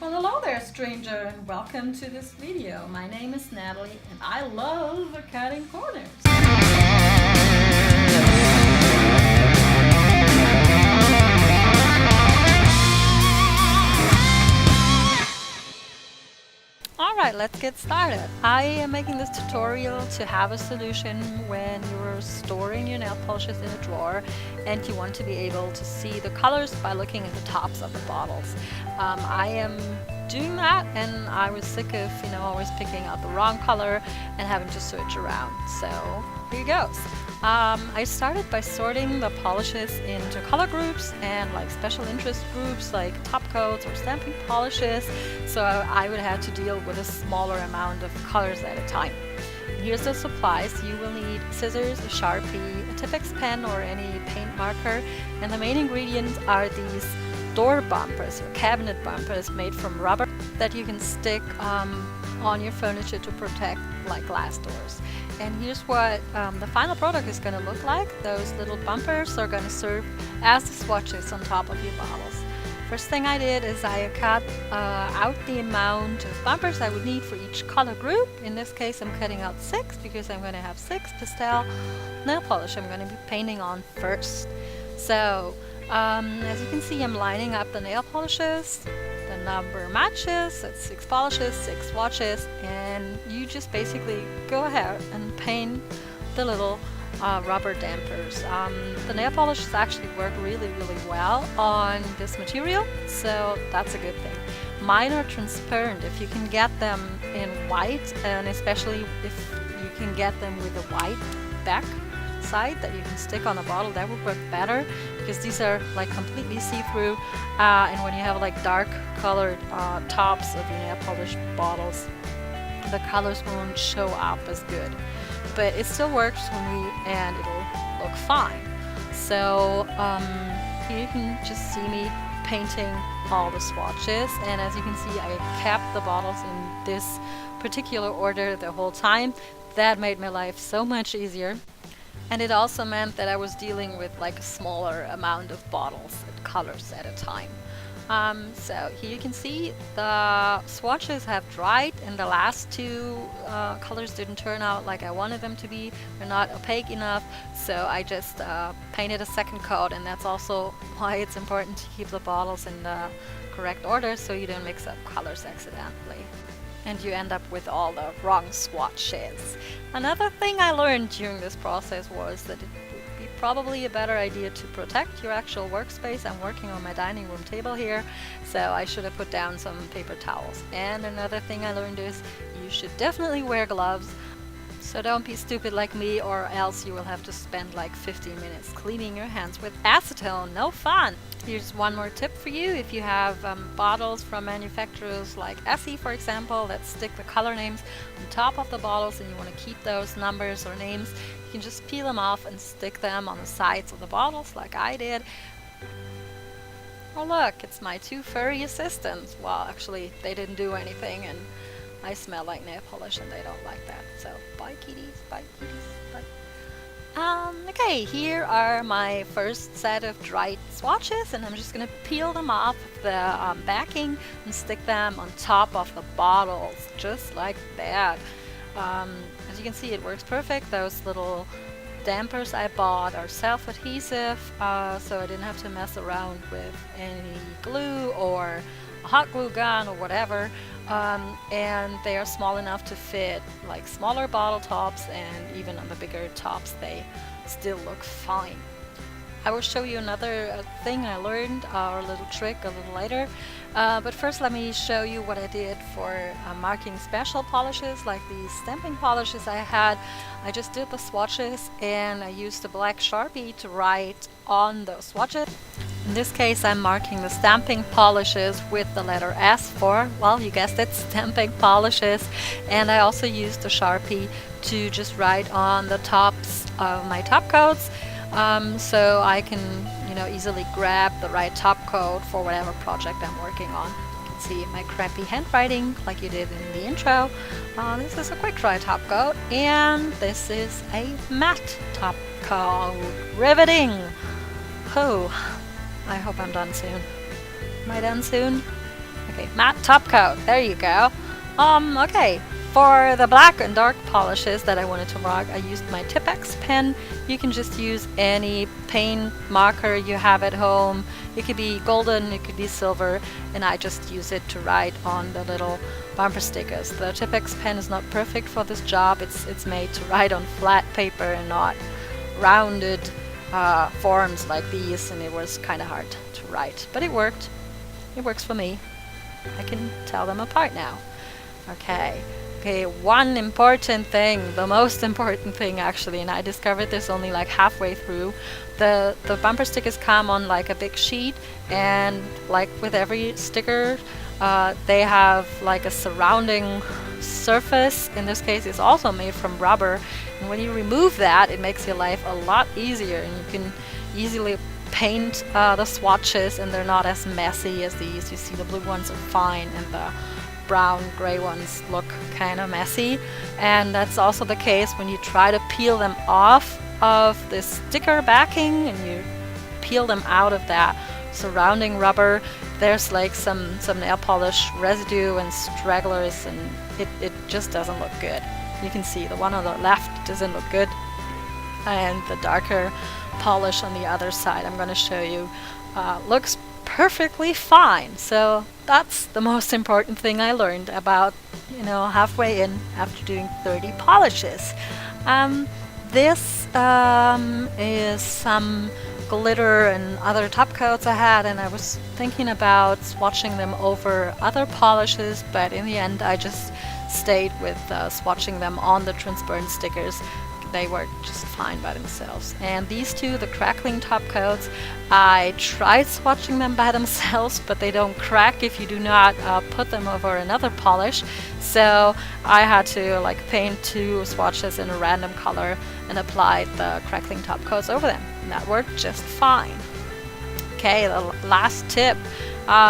Well, hello there, stranger, and welcome to this video. My name is Natalie, and I love cutting corners. Alright, let's get started. I am making this tutorial to have a solution when you're storing your nail polishes in a drawer and you want to be able to see the colors by looking at the tops of the bottles. I am doing that, and I was sick of always picking out the wrong color and having to search around. So here goes. I started by sorting the polishes into color groups and like special interest groups like top coats or stamping polishes, so I would have to deal with a smaller amount of colors at a time. Here's the supplies. You will need scissors, a Sharpie, a Tipp-Ex pen or any paint marker, and the main ingredients are these door bumpers or cabinet bumpers made from rubber that you can stick on your furniture to protect like glass doors. And here's what the final product is going to look like. Those little bumpers are going to serve as the swatches on top of your bottles. First thing I did is I cut out the amount of bumpers I would need for each color group. In this case I'm cutting out 6 because I'm going to have 6 pastel nail polish I'm going to be painting on first. So as you can see, I'm lining up the nail polishes. The number matches, that's 6 polishes, 6 swatches, and you just basically go ahead and paint the little rubber dampers. The nail polishes actually work really well on this material, so that's a good thing. Mine are transparent. If you can get them in white, and especially if you can get them with a white back side that you can stick on a bottle, that would work better, because these are like completely see-through, and when you have like dark colored tops of your nail polish bottles, the colors won't show up as good, but it still works and it'll look fine. So here you can just see me painting all the swatches, and as you can see, I kept the bottles in this particular order the whole time. That made my life so much easier. And it also meant that I was dealing with like a smaller amount of bottles and colors at a time. So here you can see the swatches have dried, and the last 2 colors didn't turn out like I wanted them to be. They're not opaque enough, so I just painted a second coat, and that's also why it's important to keep the bottles in the correct order so you don't mix up colors accidentally and you end up with all the wrong swatches. Another thing I learned during this process was that it would be probably a better idea to protect your actual workspace. I'm working on my dining room table here, so I should have put down some paper towels. And another thing I learned is you should definitely wear gloves. So don't be stupid like me, or else you will have to spend like 15 minutes cleaning your hands with acetone. No fun! Here's one more tip for you. If you have bottles from manufacturers like Essie, for example, that stick the color names on top of the bottles, and you want to keep those numbers or names, you can just peel them off and stick them on the sides of the bottles like I did. Oh look, it's my 2 furry assistants. Well, actually they didn't do anything, and I smell like nail polish and they don't like that. So bye kitties, bye kitties, bye. Okay, here are my first set of dried swatches, and I'm just gonna peel them off the backing and stick them on top of the bottles, just like that. As you can see, it works perfect. Those little dampers I bought are self-adhesive, so I didn't have to mess around with any glue or a hot glue gun or whatever, and they are small enough to fit like smaller bottle tops, and even on the bigger tops they still look fine. I will show you another thing I learned, or a little trick a little later, but first let me show you what I did for marking special polishes like these stamping polishes I had. I just did the swatches, and I used a black Sharpie to write on those swatches. In this case I'm marking the stamping polishes with the letter S for, well, you guessed it, stamping polishes, and I also used the Sharpie to just write on the tops of my top coats, so I can easily grab the right top coat for whatever project I'm working on. You can see my crappy handwriting like you did in the intro. This is a quick dry top coat, and this is a matte top coat. Riveting! Oh, I hope I'm done soon. Am I done soon? Okay, matte top coat. There you go. Okay. For the black and dark polishes that I wanted to rock, I used my Tipex pen. You can just use any paint marker you have at home. It could be golden, it could be silver, and I just use it to write on the little bumper stickers. The Tipex pen is not perfect for this job. It's made to write on flat paper and not rounded forms like these, and it was kind of hard to write. But it worked. It works for me. I can tell them apart now. Okay, one important thing, the most important thing actually, and I discovered this only like halfway through. The bumper stickers come on like a big sheet, and like with every sticker, they have like a surrounding surface. In this case, it's also made from rubber, and when you remove that, it makes your life a lot easier, and you can easily paint the swatches, and they're not as messy as these. You see, the blue ones are fine, and the brown gray ones look kind of messy, and that's also the case when you try to peel them off of the sticker backing and you peel them out of that surrounding rubber. There's like some nail polish residue and stragglers, and it just doesn't look good. You can see the one on the left doesn't look good, and the darker polish on the other side, I'm going to show you, looks perfectly fine. So that's the most important thing I learned about, halfway in after doing 30 polishes. This is some glitter and other top coats I had, and I was thinking about swatching them over other polishes, but in the end I just stayed with swatching them on the transparent stickers. They work just fine by themselves. And these two, the crackling top coats, I tried swatching them by themselves, but they don't crack if you do not put them over another polish. So I had to like paint two swatches in a random color and apply the crackling top coats over them, and that worked just fine. Okay, the last tip.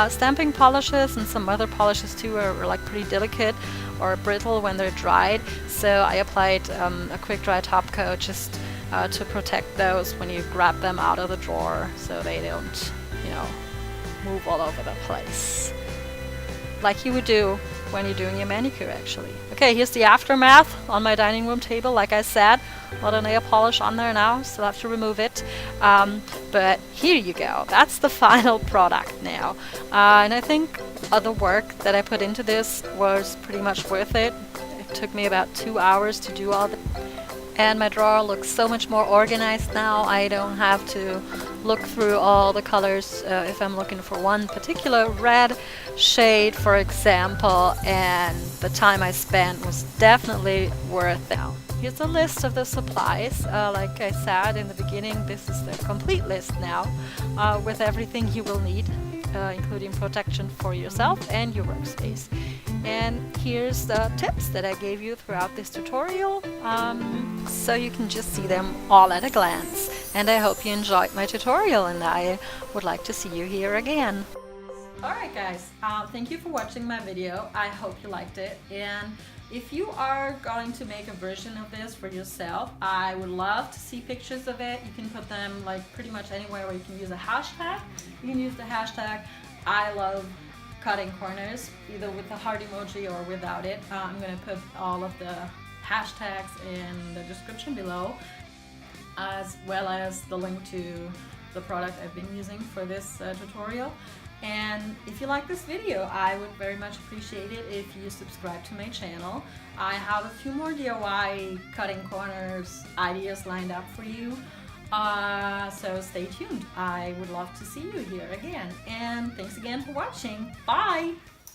Stamping polishes and some other polishes too are like pretty delicate or brittle when they're dried, so I applied a quick dry top coat just to protect those when you grab them out of the drawer, so they don't, move all over the place, like you would do when you're doing your manicure actually. Okay, here's the aftermath on my dining room table. Like I said, a lot of nail polish on there now, still have to remove it, but here you go. That's the final product now, and I think the work that I put into this was pretty much worth it. It took me about 2 hours to do all the, and my drawer looks so much more organized now. I don't have to look through all the colors if I'm looking for one particular red shade, for example, and the time I spent was definitely worth it. Here's a list of the supplies. Like I said in the beginning, this is the complete list now with everything you will need, including protection for yourself and your workspace. And here's the tips that I gave you throughout this tutorial, so you can just see them all at a glance. And I hope you enjoyed my tutorial, and I would like to see you here again. Alright guys, thank you for watching my video. I hope you liked it, and if you are going to make a version of this for yourself, I would love to see pictures of it. You can put them like pretty much anywhere where you can use a hashtag. You can use the hashtag I love cutting corners, either with the heart emoji or without it. I'm going to put all of the hashtags in the description below, as well as the link to the product I've been using for this tutorial. And if you like this video, I would very much appreciate it if you subscribe to my channel. I have a few more DIY cutting corners ideas lined up for you, so stay tuned. I would love to see you here again, and thanks again for watching. Bye!